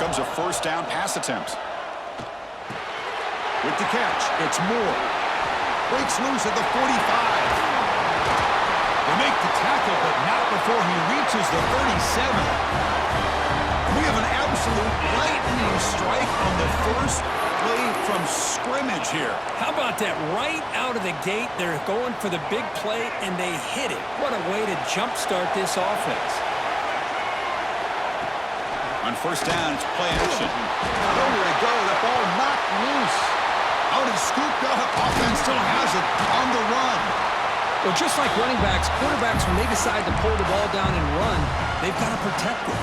comes a first down pass attempt. With the catch, it's Moore. Breaks loose at the 45. They make the tackle, but not before he reaches the 37. We have an absolute lightning strike on the first play from scrimmage here. How about that? Right out of the gate, they're going for the big play, and they hit it. What a way to jumpstart this offense. On first down, it's play action. Nowhere to go. The ball knocked loose. Out and scooped up. Offense still has it on the run. Well, just like running backs, quarterbacks, when they decide to pull the ball down and run, they've got to protect it.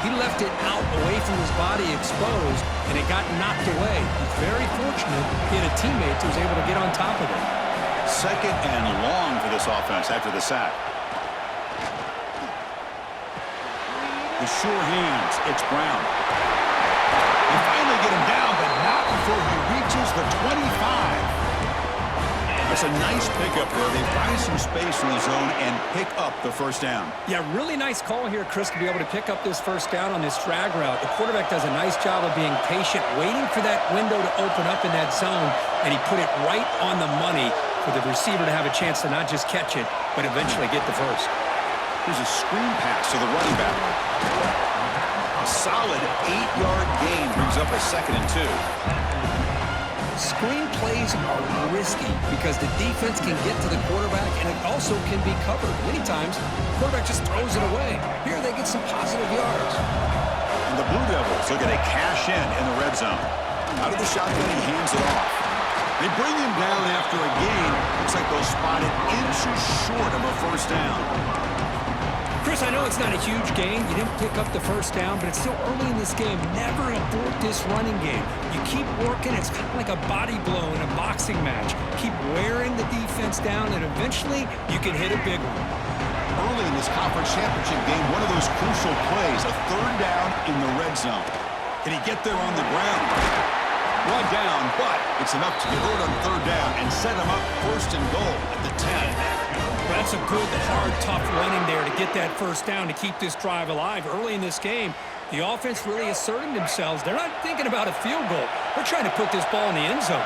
He left it out away from his body exposed, and it got knocked away. He's very fortunate he had a teammate who was able to get on top of it. Second and long for this offense after the sack. The sure hands, it's Brown. They finally get him down, but not before he reaches the 25. That's a nice pickup there. They find some space in the zone and pick up the first down. Yeah, really nice call here, Chris, to be able to pick up this first down on this drag route. The quarterback does a nice job of being patient, waiting for that window to open up in that zone, and he put it right on the money for the receiver to have a chance to not just catch it, but eventually get the first. Here's a screen pass to the running back. A solid 8-yard gain brings up a 2nd and 2. Screen plays are risky because the defense can get to the quarterback, and it also can be covered. Many times, the quarterback just throws it away. Here they get some positive yards. And the Blue Devils look at a cash in the red zone. Out of the shotgun, he hands it off. They bring him down after a gain. Looks like they'll spot it inches short of a first down. Chris, I know it's not a huge gain. You didn't pick up the first down, but it's still early in this game. Never abort this running game. You keep working. It's kind of like a body blow in a boxing match. Keep wearing the defense down, and eventually you can hit a big one. Early in this conference championship game, one of those crucial plays, a third down in the red zone. Can he get there on the ground? One down, but it's enough to convert on third down and set him up first and goal at the 10. That's a good, hard, tough running there to get that first down to keep this drive alive. Early in this game, the offense really asserted themselves. They're not thinking about a field goal. They're trying to put this ball in the end zone.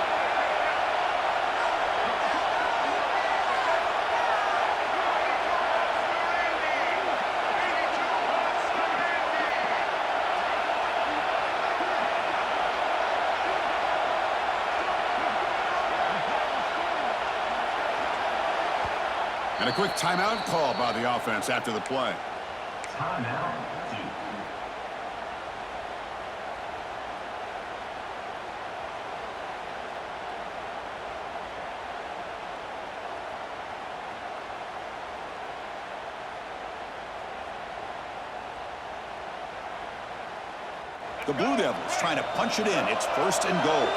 And a quick timeout call by the offense after the play. Timeout. The Blue Devils trying to punch it in. It's first and goal.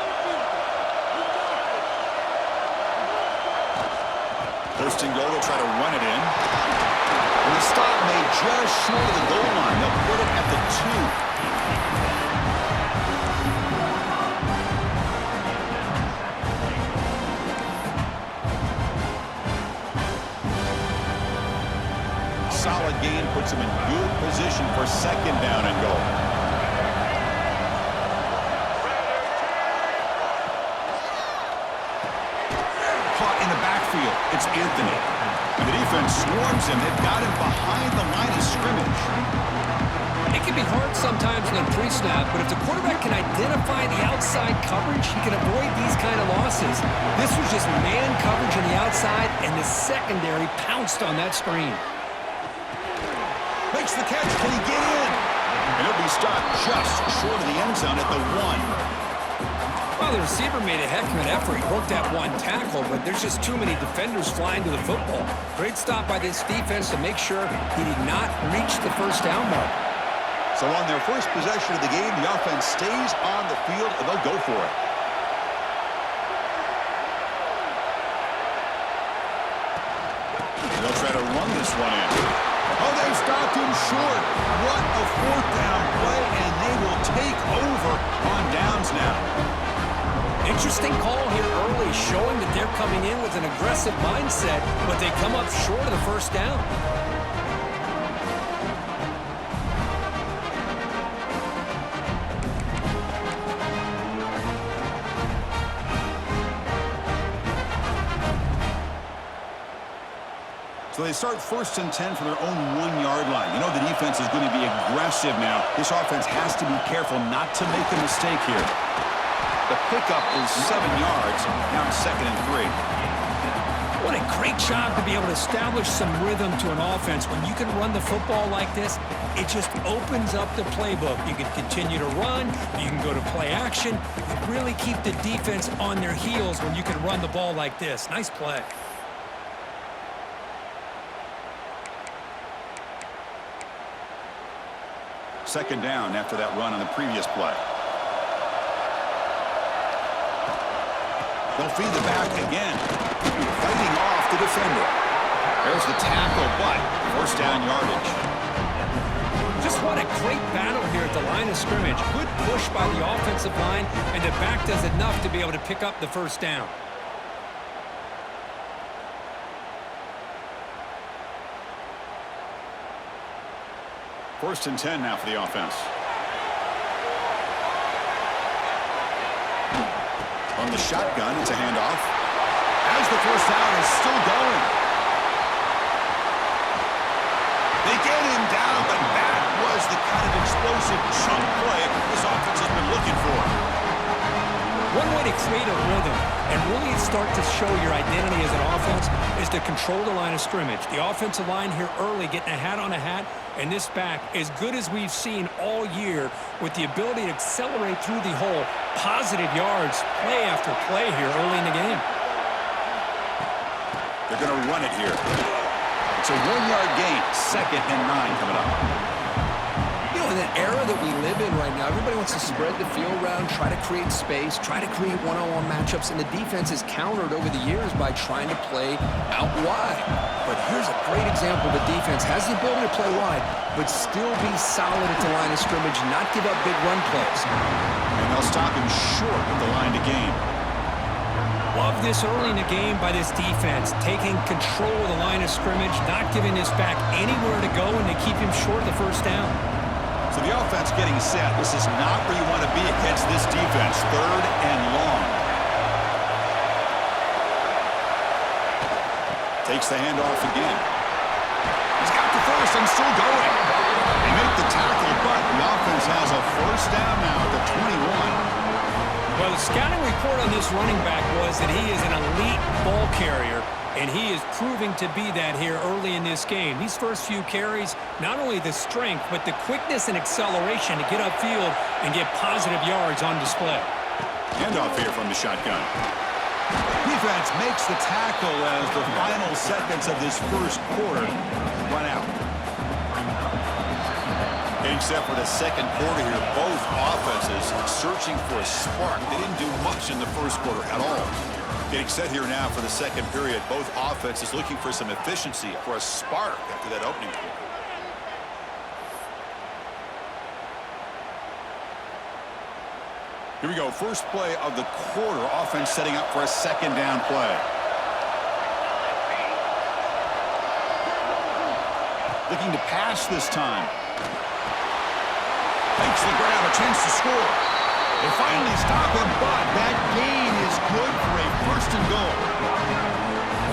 First and goal, they'll try to run it in. And the stop made just short of the goal line. They'll put it at the 2. Solid gain puts him in good position for second down and goal. It's Anthony. And the defense swarms him. They've got him behind the line of scrimmage. It can be hard sometimes in a pre-snap, but if the quarterback can identify the outside coverage, he can avoid these kind of losses. This was just man coverage on the outside, and the secondary pounced on that screen. Makes the catch. Can he get in? And he'll be stopped just short of the end zone at the 1. Well, the receiver made a heck of an effort. He broke that one tackle, but there's just too many defenders flying to the football. Great stop by this defense to make sure he did not reach the first down mark. So on their first possession of the game, the offense stays on the field, and they'll go for it. They'll try to run this one in. Oh, they stopped him short. What a fourth down play, and they will take over on downs now. Interesting call here early, showing that they're coming in with an aggressive mindset, but they come up short of the first down. So they start 1st and 10 from their own 1-yard line. You know the defense is going to be aggressive now. This offense has to be careful not to make a mistake here. The pickup is 7 yards. Now it's 2nd and 3. What a great job to be able to establish some rhythm to an offense. When you can run the football like this, it just opens up the playbook. You can continue to run. You can go to play action. You really keep the defense on their heels when you can run the ball like this. Nice play. Second down after that run on the previous play. They'll feed the back again. Fighting off the defender. There's the tackle, but 1st down yardage. Just what a great battle here at the line of scrimmage. Good push by the offensive line, and the back does enough to be able to pick up the 1st down. First and 10 now for the offense. On the shotgun, it's a handoff. As the 1st down is still going. They get him down, but that was the kind of explosive chunk play this offense has been looking for. One way to create a rhythm and really start to show your identity as an offense is to control the line of scrimmage. The offensive line here early getting a hat on a hat, and this back as good as we've seen all year with the ability to accelerate through the hole. Positive yards, play after play here early in the game. They're going to run it here. It's a 1-yard gain. 2nd and 9 coming up. You know, in that era that we live in right now, everybody wants to spread the field around, try to create space, try to create one-on-one matchups, and the defense is countered over the years by trying to play out wide. But here's a great example. The defense has the ability to play wide, but still be solid at the line of scrimmage, not give up big run plays. And they'll stop him short of the line to gain. Love this early in the game by this defense, taking control of the line of scrimmage, not giving this back anywhere to go, and to keep him short of the 1st down. So the offense getting set. This is not where you want to be against this defense. 3rd and long. Takes the handoff again. He's got the 1st and still going. They make the tackle, but the offense has a 1st down now at the 21. Well, the scouting report on this running back was that he is an elite ball carrier, and he is proving to be that here early in this game. These first few carries, not only the strength, but the quickness and acceleration to get upfield and get positive yards on display. Handoff here from the shotgun. Defense makes the tackle as the final seconds of this 1st quarter run out. Getting set for the 2nd quarter here. Both offenses searching for a spark. They didn't do much in the 1st quarter at all. Getting set here now for the 2nd period. Both offenses looking for some efficiency, for a spark after that opening quarter. Here we go. First play of the quarter. Offense setting up for a 2nd down play. Looking to pass this time. Makes the grab, a chance to score. They finally stop him, but that gain is good for a 1st and goal.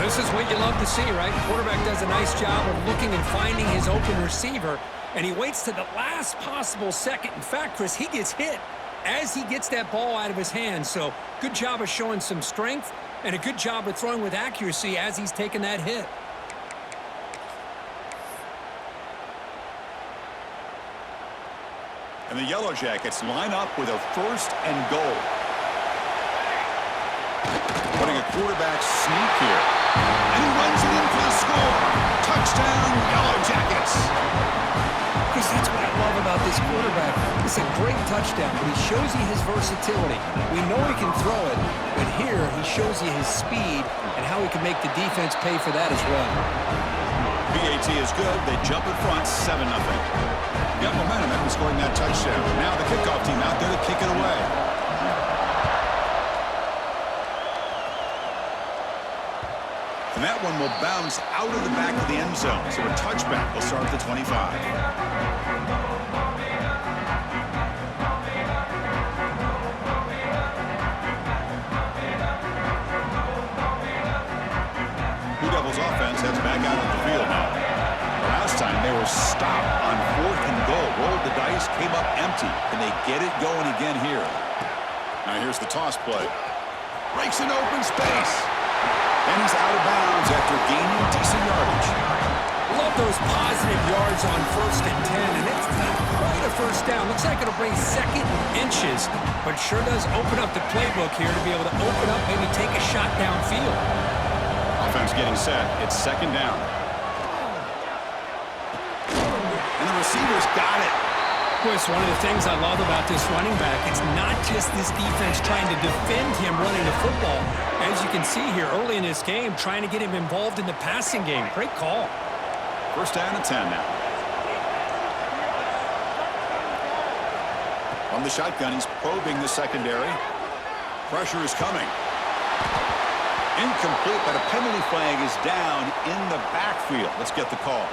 This is what you love to see, right? The quarterback does a nice job of looking and finding his open receiver, and he waits to the last possible second. In fact, Chris, he gets hit as he gets that ball out of his hands. So good job of showing some strength and a good job of throwing with accuracy as he's taking that hit. And the Yellow Jackets line up with a 1st and goal. Putting a quarterback sneak here. And he runs it in for the score. Touchdown, Yellow Jackets. Chris, that's what I love about this quarterback. It's a great touchdown, but he shows you his versatility. We know he can throw it, but here he shows you his speed and how he can make the defense pay for that as well. BAT is good. They jump in front, 7-0. Got momentum after scoring that touchdown. Now the kickoff team out there to kick it away. And that one will bounce out of the back of the end zone. So a touchback will start at the 25. Blue Devils offense heads back out on the field. place came up empty. Can they get it going again here? Now here's the toss play. Breaks an open space. And he's out of bounds after gaining decent yardage. Love those positive yards on 1st and 10, and it's not quite a first down. Looks like it'll bring 2nd and inches, but sure does open up the playbook here to be able to open up, maybe take a shot downfield. Offense getting set. It's 2nd down. And the receiver's got it. Boy, it's one of the things I love about this running back. It's not just this defense trying to defend him running the football. As you can see here early in this game, trying to get him involved in the passing game. Great call. 1st down and 10 now. From the shotgun, he's probing the secondary. Pressure is coming. Incomplete, but a penalty flag is down in the backfield. Let's get the call.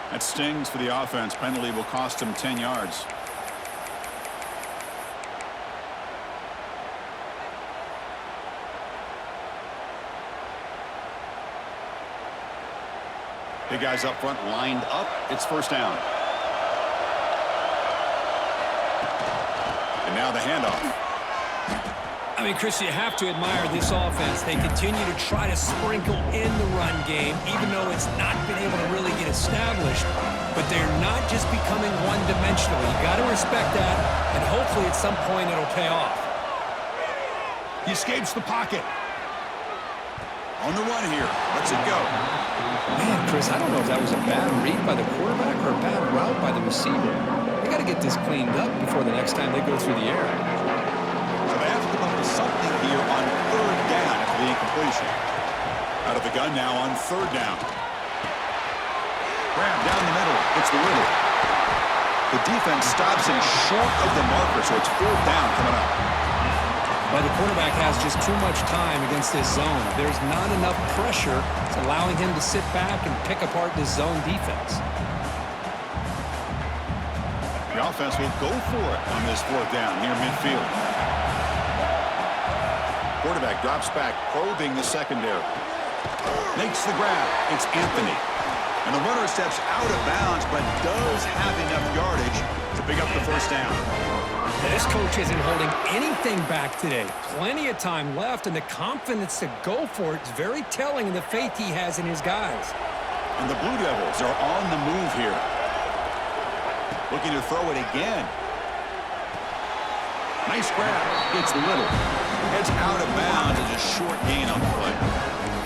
That stings for the offense. Penalty will cost him 10 yards. The guys up front lined up. It's 1st down. And now the handoff. I mean, Chris, you have to admire this offense. They continue to try to sprinkle in the run game, even though it's not been able to really get established. But they're not just becoming one-dimensional. You got to respect that, and hopefully at some point it'll pay off. He escapes the pocket. On the run here. Let's it go. Man, Chris, I don't know if that was a bad read by the quarterback or a bad route by the receiver. They got to get this cleaned up before the next time they go through the air. So they have to come up with something here on 3rd down after the incompletion. Out of the gun now on 3rd down. Grab down the middle. It's the Riddle. The defense stops him short of the marker, so it's 4th down coming up. But the quarterback has just too much time against this zone. There's not enough pressure. It's allowing him to sit back and pick apart this zone defense. The offense will go for it on this 4th down near midfield. Quarterback drops back, probing the secondary. Makes the grab. It's Anthony. And the runner steps out of bounds, but does have enough yardage to pick up the 1st down. This coach isn't holding anything back today. Plenty of time left, and the confidence to go for it is very telling in the faith he has in his guys. And the Blue Devils are on the move here. Looking to throw it again. Nice grab. It's Little. Heads out of bounds. It's a short gain on the play.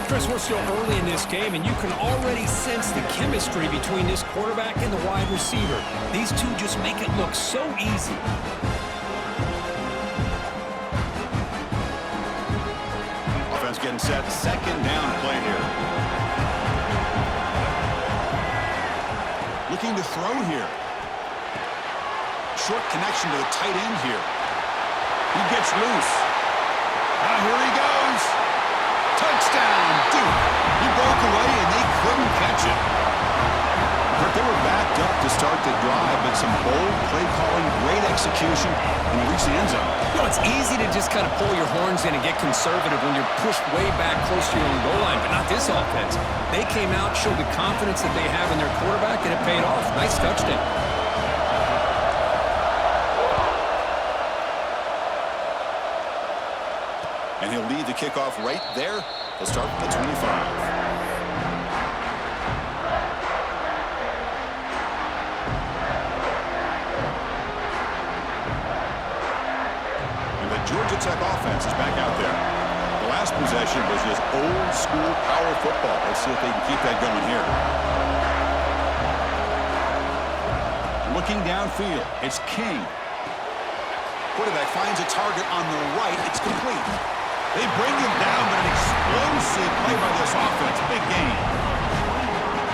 Chris, we're still early in this game, and you can already sense the chemistry between this quarterback and the wide receiver. These two just make it look so easy. Offense getting set. 2nd down play here. Looking to throw here. Short connection to the tight end here. He gets loose. Now here he goes. Touchdown, Duke. He broke away and they couldn't catch it. But they were backed up to start the drive, but some bold play calling, great execution, and he reached the end zone. You know, it's easy to just kind of pull your horns in and get conservative when you're pushed way back close to your own goal line, but not this offense. They came out, showed the confidence that they have in their quarterback, and it paid off. Nice touchdown. And he'll lead the kickoff right there. He'll start from the 25. Georgia Tech offense is back out there. The last possession was just old school power football. Let's see if they can keep that going here. Looking downfield, it's King. Quarterback finds a target on the right. It's complete. They bring him down, but an explosive play by this offense. Big game.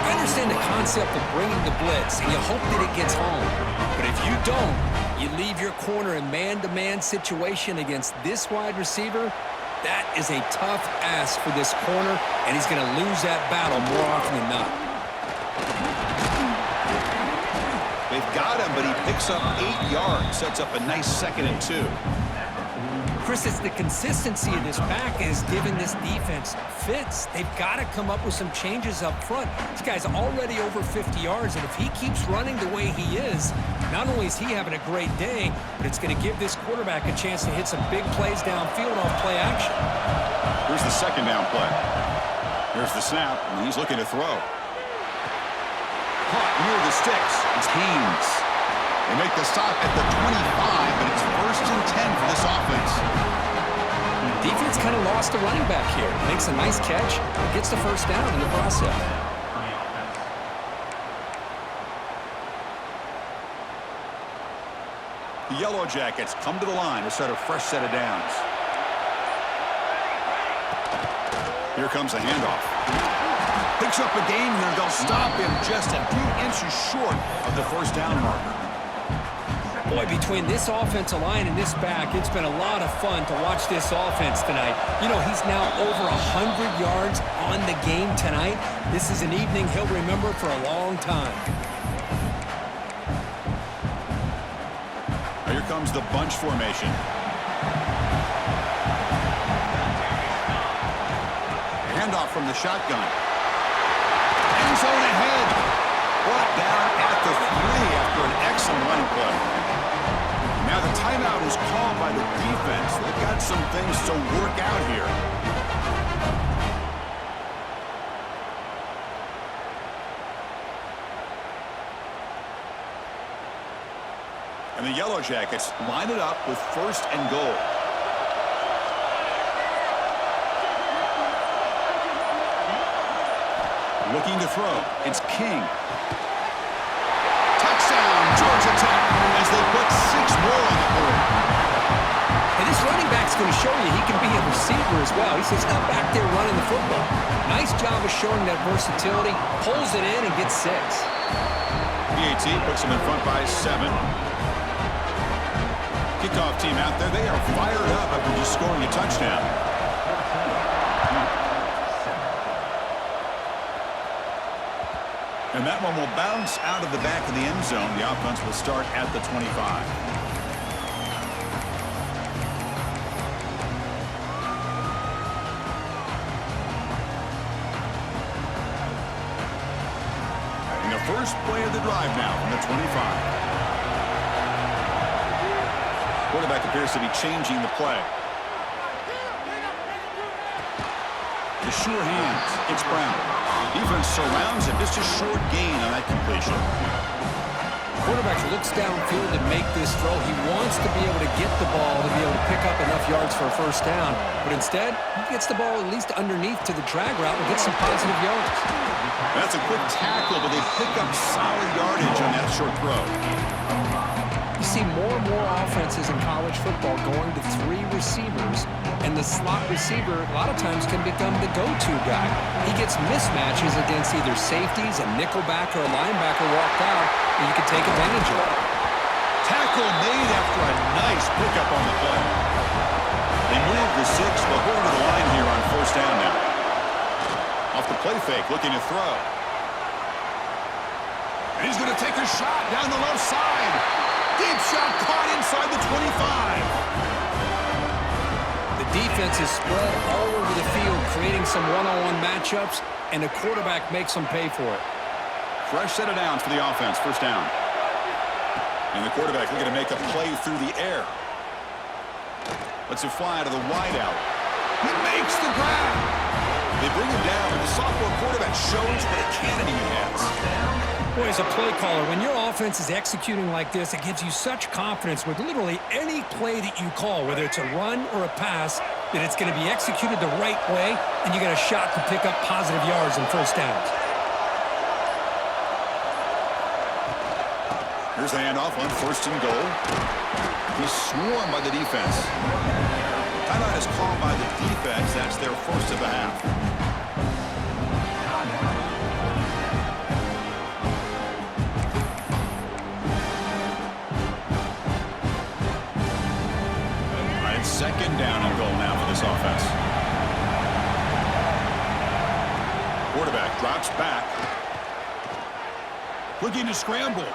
I understand the concept of bringing the blitz, and you hope that it gets home. But if you don't, you leave your corner in man-to-man situation against this wide receiver. That is a tough ask for this corner, and he's going to lose that battle more often than not. They've got him, but he picks up 8 yards, sets up a nice 2nd and 2. Chris, it's the consistency of this back is giving this defense fits. They've got to come up with some changes up front. This guy's already over 50 yards, and if he keeps running the way he is, not only is he having a great day, but it's going to give this quarterback a chance to hit some big plays downfield off play action. Here's the second down play. Here's the snap, and he's looking to throw. Caught near the sticks. It's Haynes. They make the stop at the 25, but it's 1st and 10 for this offense. Defense kind of lost the running back here. Makes a nice catch, gets the first down in the process. The Yellow Jackets come to the line to start a fresh set of downs. Here comes a handoff. Picks up a gain here. They'll stop him just a few inches short of the first down marker. Boy, between this offensive line and this back, it's been a lot of fun to watch this offense tonight. You know, he's now over 100 yards on the game tonight. This is an evening he'll remember for a long time. Here comes the bunch formation. Handoff from the shotgun. End zone ahead. Brought down at the 3 after an excellent running play. Now the timeout is called by the defense. They've got some things to work out here. And the Yellow Jackets line it up with 1st and goal. Looking to throw. It's King. Touchdown, Georgia Tech, as they put 6 more on the board. And this running back's going to show you he can be a receiver as well. He's just not back there running the football. Nice job of showing that versatility. Pulls it in and gets 6. PAT puts them in front by 7. Kickoff team out there. They are fired up after just scoring a touchdown. And that one will bounce out of the back of the end zone. The offense will start at the 25. And the first play of the drive now from the 25. Quarterback appears to be changing the play. The sure hands. It's Brown. Defense surrounds him. Just a short gain on that completion. Quarterback looks downfield to make this throw. He wants to be able to get the ball to be able to pick up enough yards for a first down. But instead, he gets the ball at least underneath to the drag route and gets some positive yards. That's a quick tackle, but they pick up solid yardage on that short throw. You see more and more offenses in college football going to 3 receivers, and the slot receiver a lot of times can become the go-to guy. He gets mismatches against either safeties, a nickelback, or a linebacker walked out, and you can take advantage of it. Tackle made after a nice pickup on the play. They move the 6. They'll go to the line here on first down now. Off the play fake, looking to throw. And he's going to take a shot down the left side. Deep shot caught inside the 25. The defense is spread all over the field, creating some one-on-one matchups, and the quarterback makes them pay for it. Fresh set of downs for the offense, first down. And the quarterback looking to make a play through the air. Lets it fly to the wideout. He makes the grab. They bring him down, and the sophomore quarterback shows what a cannon he has. Boy, as a play caller, when your offense is executing like this, it gives you such confidence with literally any play that you call, whether it's a run or a pass, that it's going to be executed the right way, and you got a shot to pick up positive yards and first downs. Here's the handoff on 1st and goal. He's swarmed by the defense. Timeout is called by the defense. That's their first of the half. Second down and goal now for this offense. Quarterback drops back. Looking to scramble.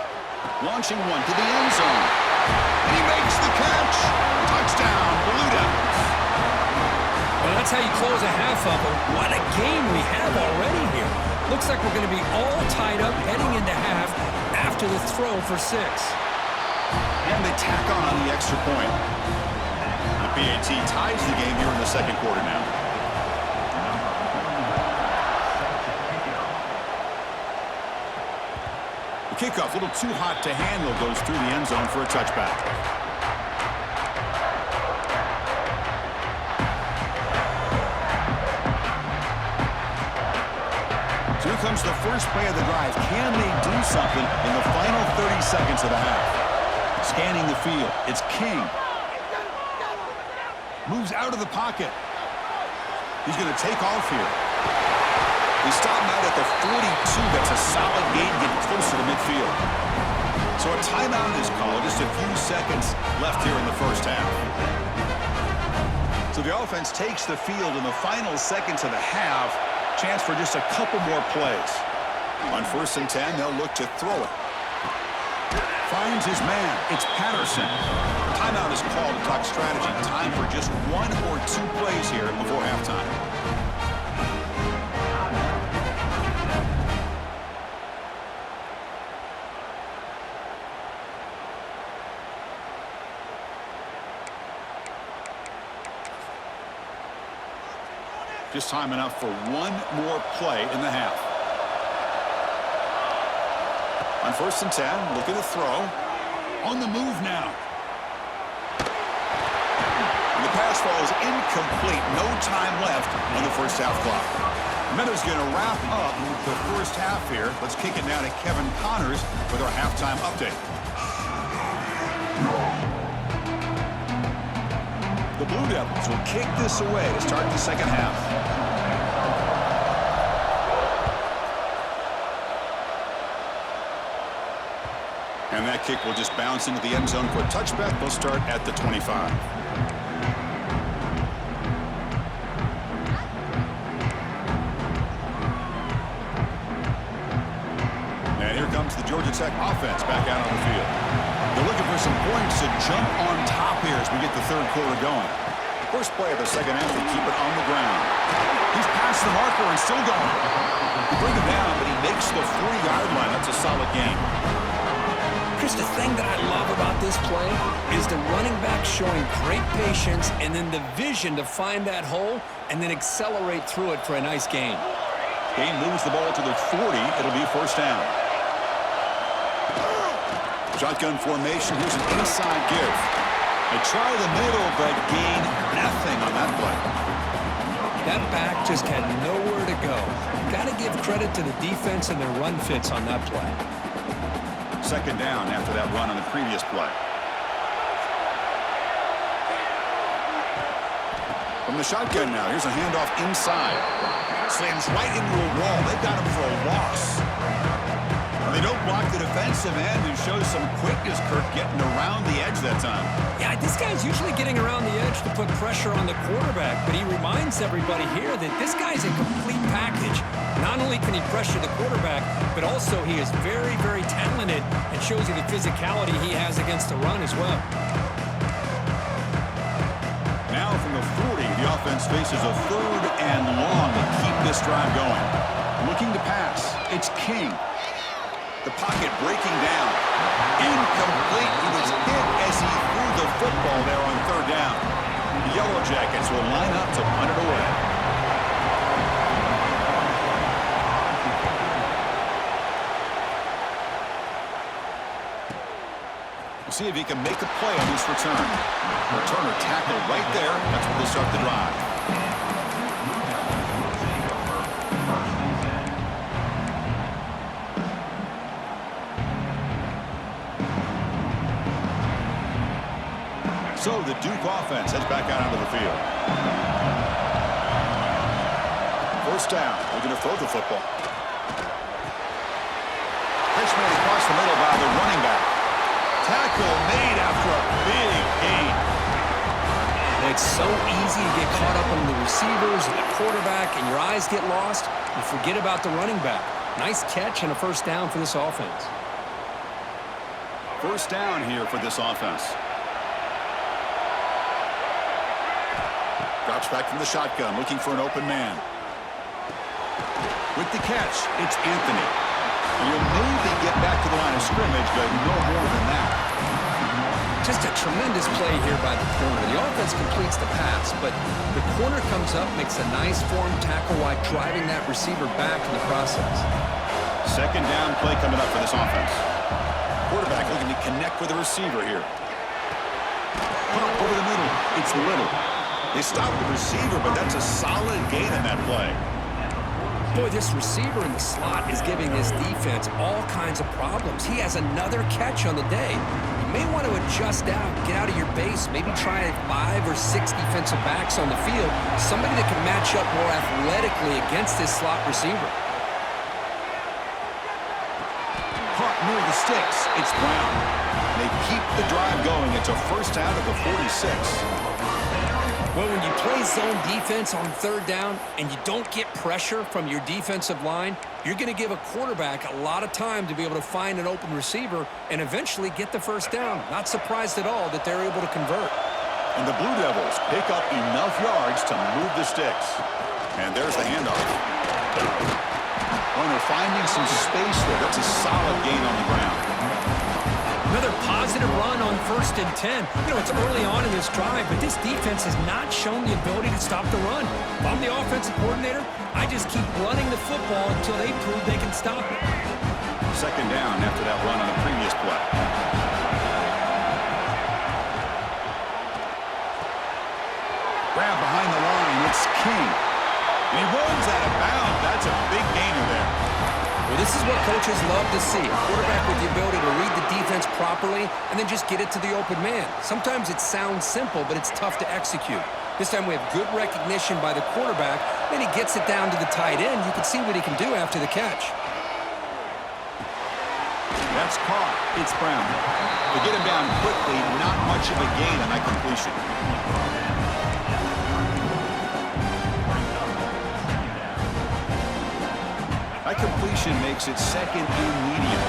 Launching one to the end zone. And he makes the catch. Touchdown, Bermuda. that's how you close a half up. But what a game we have already here. Looks like we're going to be all tied up heading into half after the throw for 6. And they tack on the extra point. The PAT ties the game here in the second quarter now. The kickoff, a little too hot to handle, goes through the end zone for a touchback. So here comes the first play of the drive. Can they do something in the final 30 seconds of the half? Scanning the field, it's King. Moves out of the pocket. He's going to take off here. They stop him out at the 42. That's a solid gain, getting closer to midfield. So a timeout is called. Just a few seconds left here in the first half. So the offense takes the field in the final seconds of the half. Chance for just a couple more plays. On 1st and 10, they'll look to throw it. Finds his man. It's Patterson. Timeout is called to talk strategy. Time for just 1 or 2 plays here before halftime. Just time enough for 1 more play in the half. On 1st and 10, looking to throw. On the move now. And the pass falls incomplete. No time left on the first half clock. Meadows going to wrap up the first half here. Let's kick it down to Kevin Connors with our halftime update. The Blue Devils will kick this away to start the second half. And that kick will just bounce into the end zone for a touchback. They'll start at the 25. And here comes the Georgia Tech offense back out on the field. They're looking for some points to jump on top here as we get the third quarter going. First play of the second half, they keep it on the ground. He's past the marker and still going. They bring him down, but he makes the 40-yard line. That's a solid gain. Chris, the thing that I love about this play is the running back showing great patience and then the vision to find that hole and then accelerate through it for a nice gain. Gain moves the ball to the 40. It'll be first down. Shotgun formation. Here's an inside give. They try the middle, but gain nothing on that play. That back just had nowhere to go. Got to give credit to the defense and their run fits on that play. Second down after that run on the previous play. From the shotgun now, here's a handoff inside. Slams right into a wall. They've got him for a loss. And they don't block the defensive end, who shows some quickness, Kirk, getting around the edge that time. Yeah, this guy's usually getting around the edge to put pressure on the quarterback, but he reminds everybody here that this guy's a complete package. Not only can he pressure the quarterback, but also he is very, very talented and shows you the physicality he has against the run as well. Now from the 40, the offense faces a 3rd and long to keep this drive going. Looking to pass, it's King. The pocket breaking down. Incomplete. He was hit as he threw the football there on 3rd down. The Yellow Jackets will line up to punt it away. We'll see if he can make a play on this return. Returner tackle right there. That's where they'll start the drive. So the Duke offense heads back out onto the field. First down. They're going to throw the football. Pitch made across the middle by the running back. Tackle made after a big gain. It's so easy to get caught up on the receivers and the quarterback, and your eyes get lost. You forget about the running back. Nice catch and a first down for this offense. First down here for this offense. Got Drops back from the shotgun, looking for an open man. With the catch, it's Anthony. And he'll maybe get back to the line of scrimmage, but no more than that. Just a tremendous play here by the corner. The offense completes the pass, but the corner comes up, makes a nice form tackle while driving that receiver back in the process. Second down play coming up for this offense. Quarterback looking to connect with the receiver here. Pop over the middle. It's Little. They stop the receiver, but that's a solid gain in that play. Boy, this receiver in the slot is giving his defense all kinds of problems. He has another catch on the day. You may want to adjust out, get out of your base, maybe try 5 or 6 defensive backs on the field, somebody that can match up more athletically against this slot receiver. Caught near the sticks. It's Brown. They keep the drive going. It's a first out of the 46. Well, when you play zone defense on third down and you don't get pressure from your defensive line, you're going to give a quarterback a lot of time to be able to find an open receiver and eventually get the first down. Not surprised at all that they're able to convert. And the Blue Devils pick up enough yards to move the sticks. And there's the handoff. When they're finding some space there, that's a solid gain on the ground. Another positive run on 1st and 10. You know, it's early on in this drive, but this defense has not shown the ability to stop the run. If I'm the offensive coordinator, I just keep running the football until they prove they can stop it. Second down after that run on the previous play. Grab behind the line. It's King. And he runs out of bounds. That's a big gainer there. Well, this is what coaches love to see. A quarterback with the ability to read the defense properly and then just get it to the open man. Sometimes it sounds simple, but it's tough to execute. This time we have good recognition by the quarterback. Then he gets it down to the tight end. You can see what he can do after the catch. That's caught. It's Brown. To get him down quickly, not much of a gain on that completion. That completion makes it second and medium.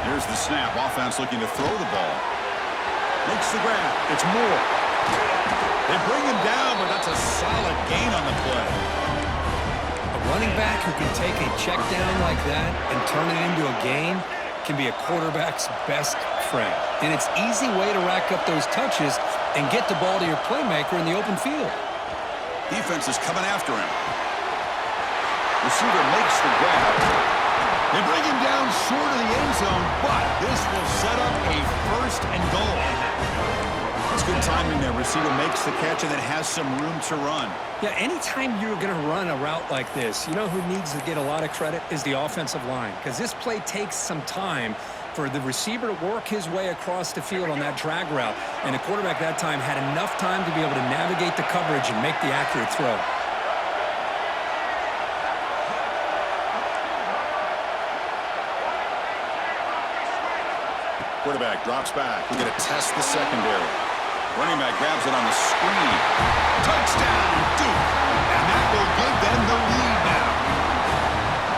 Here's the snap. Offense looking to throw the ball. Makes the grab. It's Moore. They bring him down, but that's a solid gain on the play. A running back who can take a check down like that and turn it into a gain can be a quarterback's best friend. And it's an easy way to rack up those touches and get the ball to your playmaker in the open field. Defense is coming after him. Receiver makes the grab. They bring him down short of the end zone, but this will set up a first and goal. That's good timing there. Receiver makes the catch and then has some room to run. Yeah, anytime you're going to run a route like this, you know who needs to get a lot of credit is the offensive line, because this play takes some time for the receiver to work his way across the field on that drag route, and the quarterback that time had enough time to be able to navigate the coverage and make the accurate throw. Quarterback drops back. We're going to test the secondary. Running back grabs it on the screen. Touchdown, Duke. And that will give them the lead now.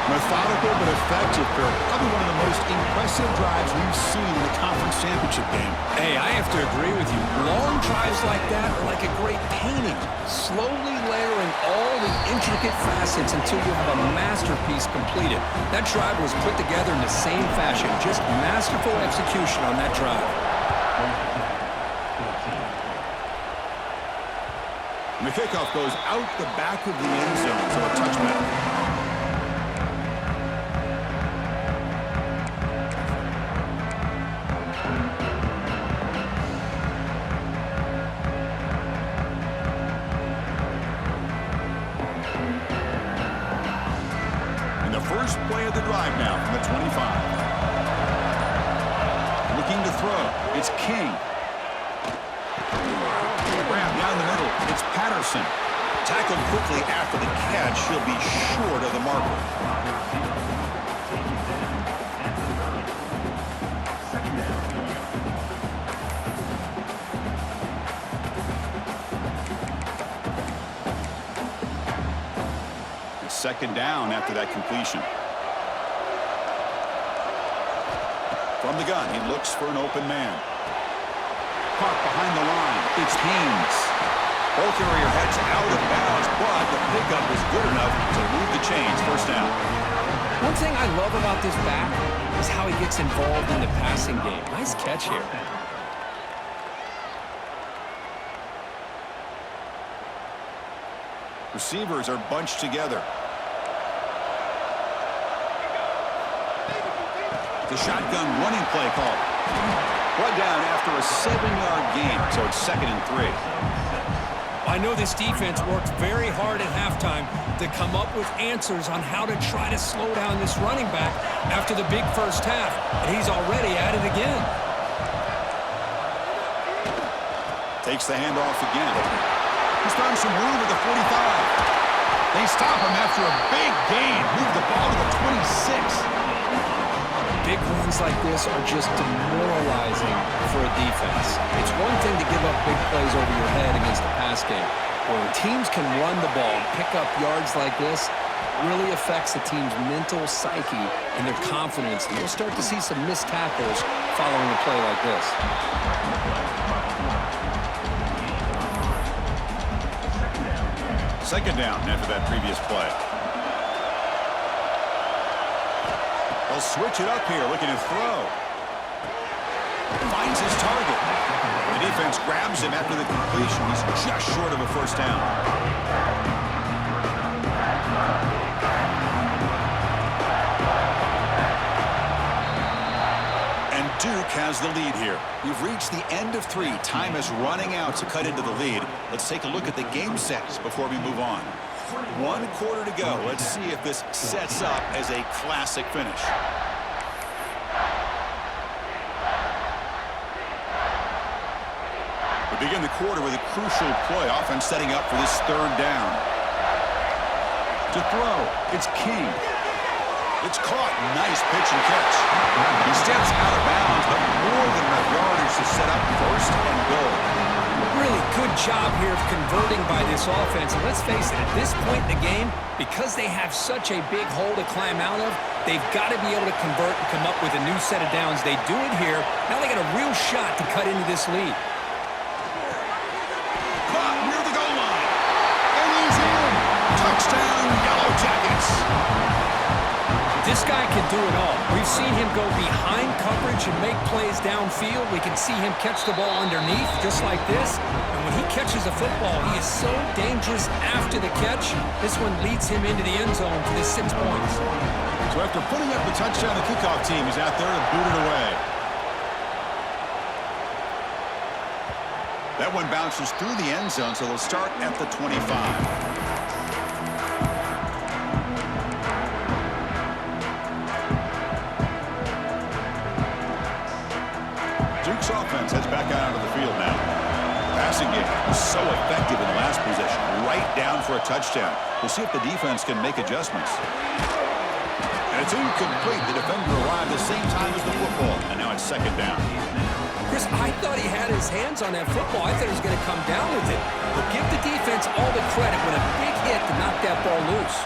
Methodical but effective, Kirk. Probably one of the most impressive drives we've seen in the conference championship game. Hey, I have to agree with you. Long drives like that are like a great painting. Slowly layering all the intricate facets until you have a masterpiece completed. That drive was put together in the same fashion. Just masterful execution on that drive. And the kickoff goes out the back of the end zone, so a touchback. First play of the drive now from the 25. Looking to throw. It's King. Grab down the middle. It's Patterson. Tackled quickly after the catch. He'll be short of the marker. Second down after that completion. From the gun, he looks for an open man. Caught behind the line. It's Haynes. Ball carrier heads out of bounds, but the pickup is good enough to move the chains. First down. One thing I love about this back is how he gets involved in the passing game. Nice catch here. Receivers are bunched together. The shotgun running play call. Brought down after a 7-yard gain, so it's 2nd and 3. I know this defense worked very hard at halftime to come up with answers on how to try to slow down this running back after the big first half, and he's already at it again. Takes the handoff again. He's found some room at the 45. They stop him after a big gain. Move the ball to the 26. Big runs like this are just demoralizing for a defense. It's one thing to give up big plays over your head against the pass game. When teams can run the ball and pick up yards like this, it really affects the team's mental psyche and their confidence. And you'll start to see some missed tackles following a play like this. Second down after that previous play. They'll switch it up here, looking to throw. Finds his target. The defense grabs him after the completion. He's just short of a first down. And Duke has the lead here. We've reached the end of 3. Time is running out to cut into the lead. Let's take a look at the game sets before we move on. 1 quarter to go. Let's see if this sets up as a classic finish. We begin the quarter with a crucial play. Offense setting up for this 3rd down. To throw, it's King. It's caught. Nice pitch and catch. He steps out of bounds, but more than enough yardage to set up 1st and goal. Really good job here of converting by this offense. And let's face it, at this point in the game, because they have such a big hole to climb out of, they've got to be able to convert and come up with a new set of downs. They do it here. Now they got a real shot to cut into this lead. Caught near the goal line. And he's in. Touchdown, Yellow Jackets. This guy can do it all. We've seen him go behind coverage and make plays downfield. We can see him catch the ball underneath just like this. And when he catches a football, he is so dangerous after the catch. This one leads him into the end zone for the 6 points. So after putting up the touchdown, the kickoff team is out there to boot it away. That one bounces through the end zone, so they'll start at the 25. Duke's offense heads back out onto the field now. Passing game was so effective in the last possession, right down for a touchdown. We'll see if the defense can make adjustments. And it's incomplete. The defender arrived the same time as the football, and now it's 2nd down. Chris, I thought he had his hands on that football. I thought he was going to come down with it. But give the defense all the credit with a big hit to knock that ball loose.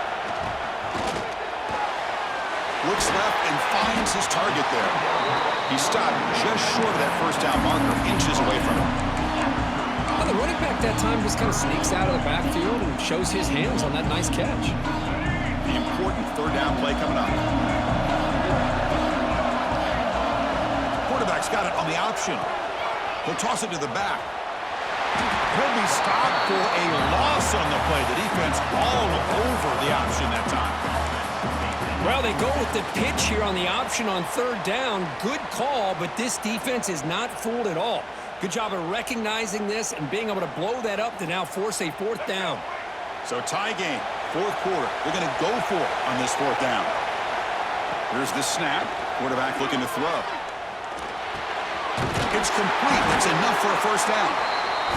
Looks left and finds his target there. He stopped just short of that first down marker, inches away from him. Well, the running back that time just kind of sneaks out of the backfield and shows his hands on that nice catch. The important 3rd down play coming up. Quarterback's got it on the option. He'll toss it to the back. He'll be stopped for a loss on the play. The defense all over the option that time. Well, they go with the pitch here on the option on 3rd down. Good call, but this defense is not fooled at all. Good job of recognizing this and being able to blow that up to now force a 4th down. So tie game, 4th quarter. They're going to go for it on this 4th down. Here's the snap. Quarterback looking to throw. It's complete. That's enough for a 1st down.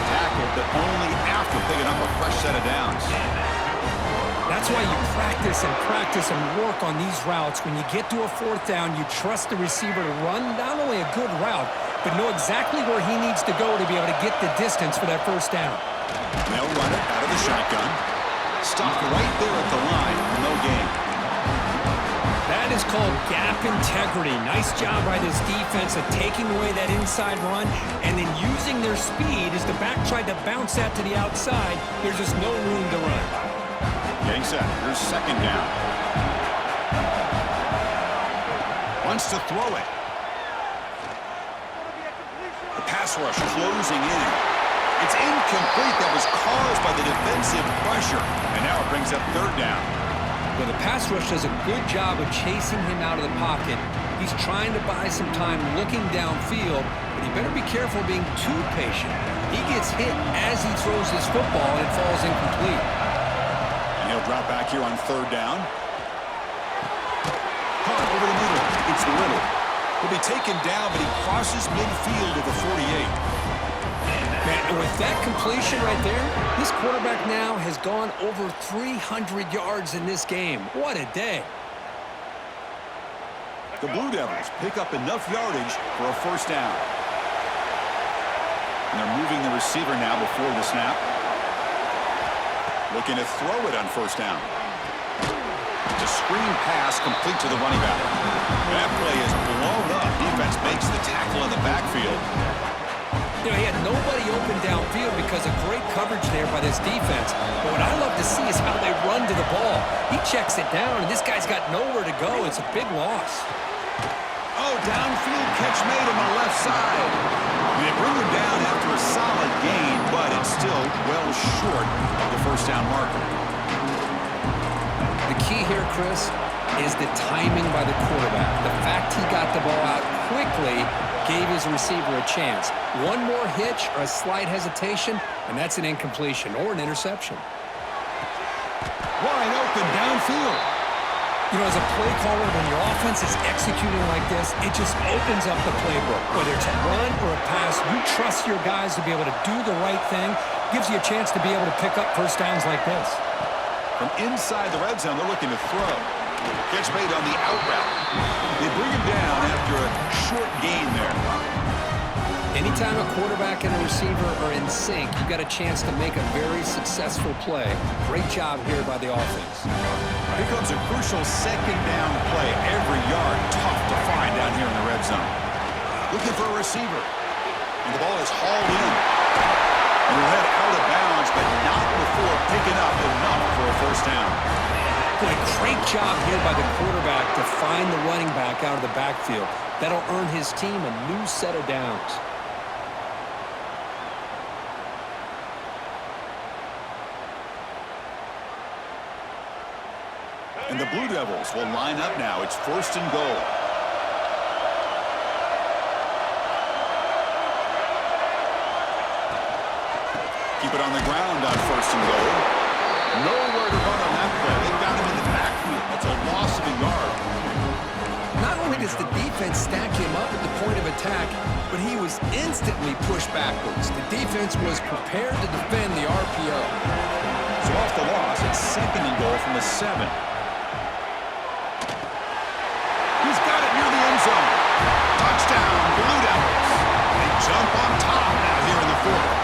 Tackled, but only after picking up a fresh set of downs. That's why you practice and work on these routes. When you get to a 4th down, you trust the receiver to run not only a good route, but know exactly where he needs to go to be able to get the distance for that 1st down. They'll run it out of the shotgun. Stopped right there at the line. No gain. That is called gap integrity. Nice job by this defense of taking away that inside run and then using their speed as the back tried to bounce that to the outside. There's just no room to run. Getting set. Here's second down. Wants to throw it. The pass rush closing in. It's incomplete. That was caused by the defensive pressure. And now it brings up third down. Well, the pass rush does a good job of chasing him out of the pocket. He's trying to buy some time looking downfield, but he better be careful being too patient. He gets hit as he throws his football, and it falls incomplete. And he'll drop back here on third down. Caught over the middle. It's Little. He'll be taken down, but he crosses midfield to the 48. Man, with that completion right there, this quarterback now has gone over 300 yards in this game. What a day. The Blue Devils pick up enough yardage for a first down. And they're moving the receiver now before the snap. Looking to throw it on first down. It's a screen pass complete to the running back. That play is blown up. Defense makes the tackle in the backfield. You know, he had nobody open downfield because of great coverage there by this defense. But what I love to see is how they run to the ball. He checks it down, and this guy's got nowhere to go. It's a big loss. Oh, downfield catch made on the left side. They bring him down after a solid gain, but it's still well short of the first down marker. The key here, Chris, is the timing by the quarterback. The fact he got the ball out quickly gave his receiver a chance. One more hitch or a slight hesitation, and that's an incompletion or an interception. Wide open downfield. You know, as a play caller, when your offense is executing like this, it just opens up the playbook. Whether it's a run or a pass, you trust your guys to be able to do the right thing. Gives you a chance to be able to pick up first downs like this. From inside the red zone, they're looking to throw. Catch made on the out route. They bring him down after a short gain there. Anytime a quarterback and a receiver are in sync, you've got a chance to make a very successful play. Great job here by the offense. Here comes a crucial second down play. Every yard tough to find down here in the red zone. Looking for a receiver. And the ball is hauled in. And he'll head out of bounds, but not before picking up enough for a first down. Boy, great job here by the quarterback to find the running back out of the backfield. That'll earn his team a new set of downs. And the Blue Devils will line up now. It's first and goal. Keep it on the ground on first and goal. Nowhere to run on that play. They've got him in the backfield. That's a loss of a yard. Not only does the defense stack him up at the point of attack, but he was instantly pushed backwards. The defense was prepared to defend the RPO. So off the loss, it's second and goal from the 7. He's got it near the end zone. Touchdown, Blue Devils. They jump on top now here in the 4th.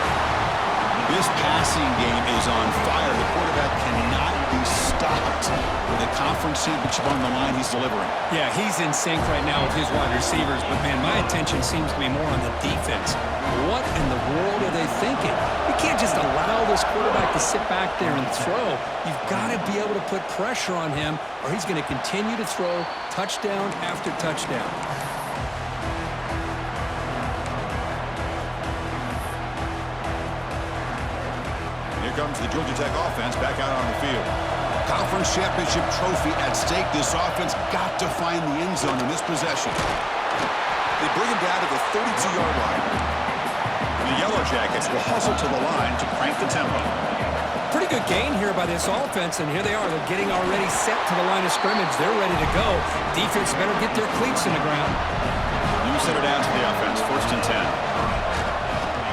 This passing game is on fire. The quarterback cannot be stopped. With a conference championship on the line, he's delivering. Yeah, he's in sync right now with his wide receivers, but man, my attention seems to be more on the defense. What in the world are they thinking? You can't just allow this quarterback to sit back there and throw. You've got to be able to put pressure on him, or he's going to continue to throw touchdown after touchdown. Comes the Georgia Tech offense back out on the field. Conference championship trophy at stake. This offense got to find the end zone in this possession. They bring him down to the 32-yard line. The Yellow Jackets will hustle to the line to crank the tempo. Pretty good gain here by this offense, and here they are. They're getting already set to the line of scrimmage. They're ready to go. Defense better get their cleats in the ground. New center down to the offense. First and 10.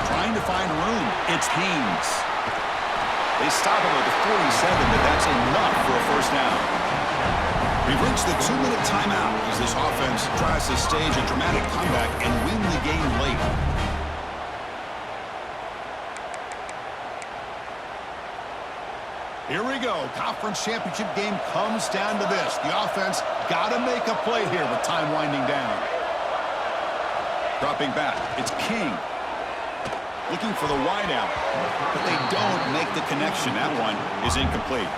Trying to find room. It's Haynes. They stop him at the 47, but that's enough for a first down. We've reached the 2-minute timeout as this offense tries to stage a dramatic comeback and win the game late. Here we go. Conference championship game comes down to this. The offense got to make a play here with time winding down. Dropping back. It's King. Looking for the wide out. But they don't make the connection. That one is incomplete.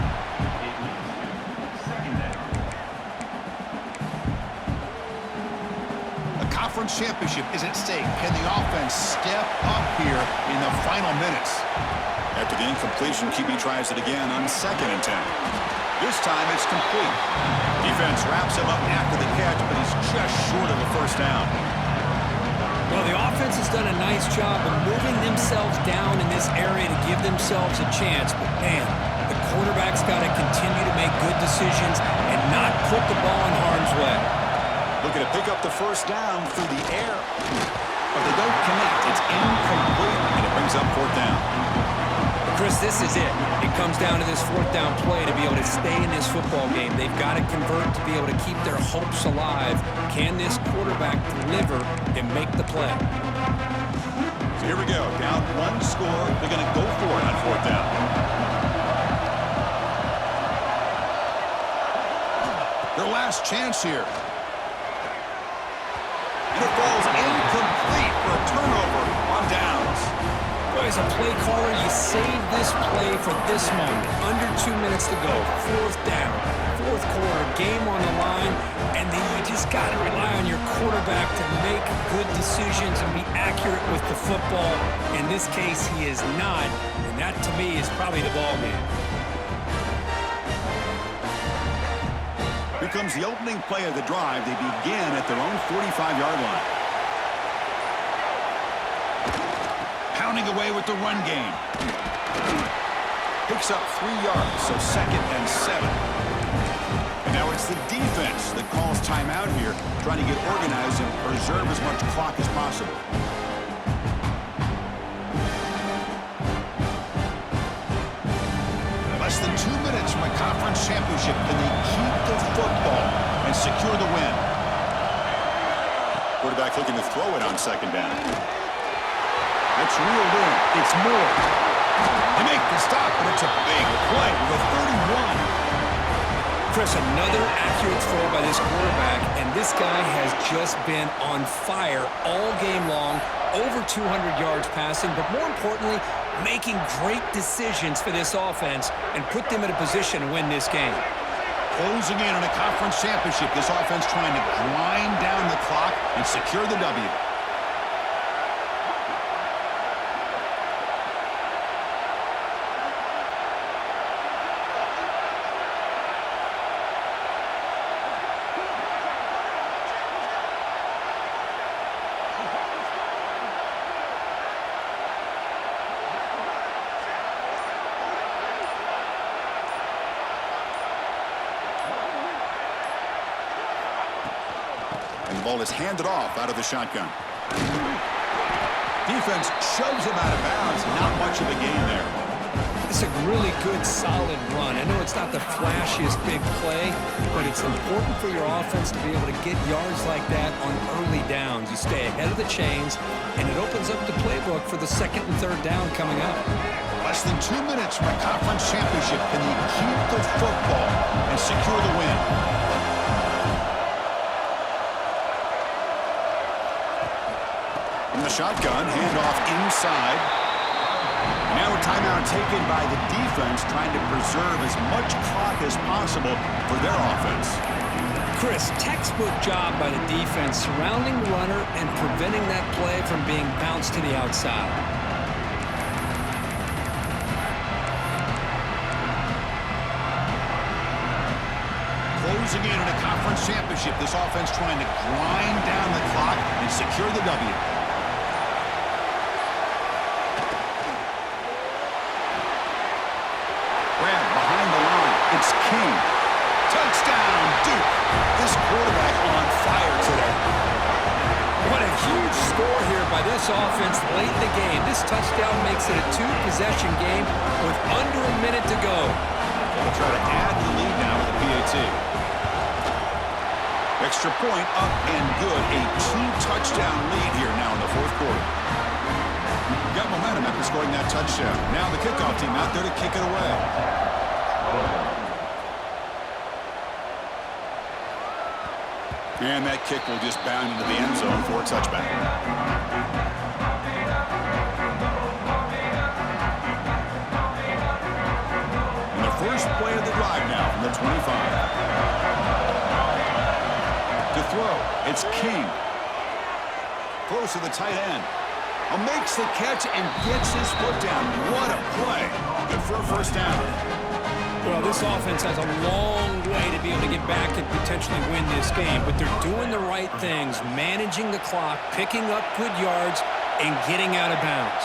A conference championship is at stake. Can the offense step up here in the final minutes? After the incompletion, QB tries it again on 2nd and 10. This time it's complete. Defense wraps him up after the catch, but he's just short of the first down. Well, the offense has done a nice job of moving themselves down in this area to give themselves a chance. But, man, the quarterback's got to continue to make good decisions and not put the ball in harm's way. Looking to pick up the first down through the air. But they don't connect. It's incomplete, and it brings up 4th down. Chris, this is it. It comes down to this 4th down play to be able to stay in this football game. They've got to convert to be able to keep their hopes alive. Can this quarterback deliver and make the play? So here we go. Down 1 score. They're going to go for it on 4th down. Their last chance here. And it falls incomplete for a turnover on downs. As a play caller, you save this play for this moment. Under 2 minutes to go. 4th down. 4th quarter. Game on the line. And then you just got to rely on your quarterback to make good decisions and be accurate with the football. In this case, he is not. And that, to me, is probably the ball game. Here comes the opening play of the drive. They begin at their own 45-yard line. Pounding away with the run game. Picks up 3 yards, so 2nd and 7. And now it's the defense that calls timeout here, trying to get organized and preserve as much clock as possible. Less than 2 minutes from a conference championship. Can they keep the football and secure the win? Quarterback looking to throw it on 2nd down. That's reeled in. It's more. They make the stop, but it's a big play with a 31. Chris, another accurate throw by this quarterback, and this guy has just been on fire all game long, over 200 yards passing, but more importantly, making great decisions for this offense and put them in a position to win this game. Closing in on a conference championship, this offense trying to grind down the clock and secure the W. Ball is handed off out of the shotgun. Defense shoves him out of bounds. Not much of a gain there. It's a really good, solid run. I know it's not the flashiest big play, but it's important for your offense to be able to get yards like that on early downs. You stay ahead of the chains, and it opens up the playbook for the 2nd and 3rd down coming up. Less than 2 minutes from a conference championship. Can they keep the football and secure the win? The shotgun, handoff inside. Now a timeout taken by the defense, trying to preserve as much clock as possible for their offense. Chris, textbook job by the defense, surrounding the runner and preventing that play from being bounced to the outside. Closing in on a conference championship, this offense trying to grind down the clock and secure the W. It's King. Touchdown, Duke. This quarterback on fire today. What a huge score here by this offense late in the game. This touchdown makes it a 2-possession game with under a minute to go. They'll try to add the lead now with a PAT. Extra point up and good. A 2-touchdown lead here now in the 4th quarter. Got momentum after scoring that touchdown. Now the kickoff team out there to kick it away. And that kick will just bound into the end zone for a touchback. And the first play of the drive now from the 25. To throw, it's King. Close to the tight end. Makes the catch and gets his foot down. What a play. Good for a first down. Well, this offense has a long way to be able to get back and potentially win this game, but they're doing the right things, managing the clock, picking up good yards, and getting out of bounds.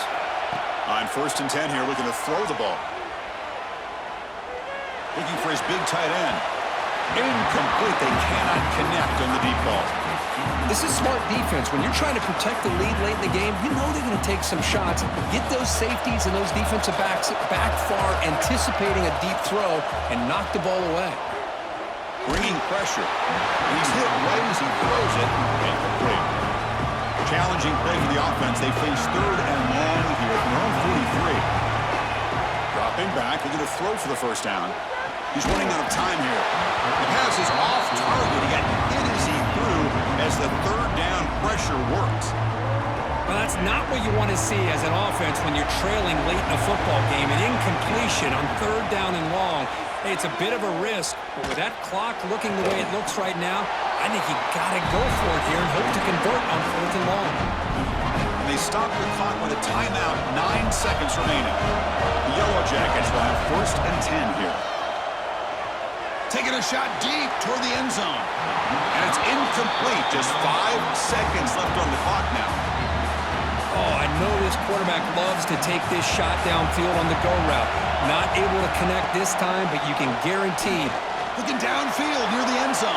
On 1st and 10 here, looking to throw the ball. Looking for his big tight end. Incomplete. They cannot connect on the deep ball. This is smart defense. When you're trying to protect the lead late in the game, you know they're going to take some shots. Get those safeties and those defensive backs back far, anticipating a deep throw, and knock the ball away. Bringing pressure. He's hit right as he throws it. Incomplete. Challenging play for the offense. They face 3rd and long here from their own 43. Dropping back. They're going to throw for the first down. He's running out of time here. The pass is off target. He got hit as he threw as the 3rd down pressure works. Well, that's not what you want to see as an offense when you're trailing late in a football game. An incompletion on 3rd down and long. Hey, it's a bit of a risk, but with that clock looking the way it looks right now, I think you got to go for it here and hope to convert on 4th and long. And they stop the clock with a timeout, 9 seconds remaining. The Yellow Jackets will have 1st and 10 here. Taking a shot deep toward the end zone. And it's incomplete. Just 5 seconds left on the clock now. Oh, I know this quarterback loves to take this shot downfield on the go route. Not able to connect this time, but you can guarantee. Looking downfield near the end zone.